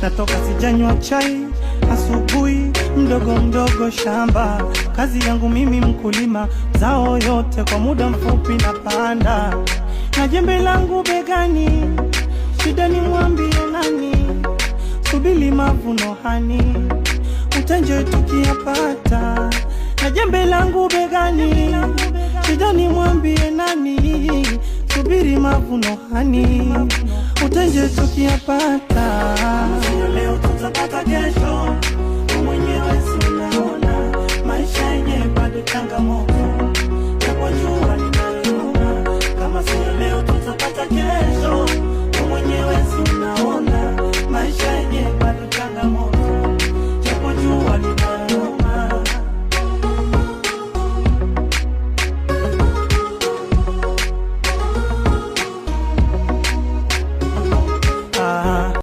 natoka sijanywa chai asubuhi, mdogo mdogo shamba. Kazi yangu mimi mkulima, zao yote kwa muda mfupi napanda. Na jembe langu begani, shida ni mwambie nani? Subili mavuno hani, utenje tukiyapata. Na jembe langu begani, shida ni mwambie nani? Subiri mavuno hani, utenje tukiyapata. Leo tutapata kesho.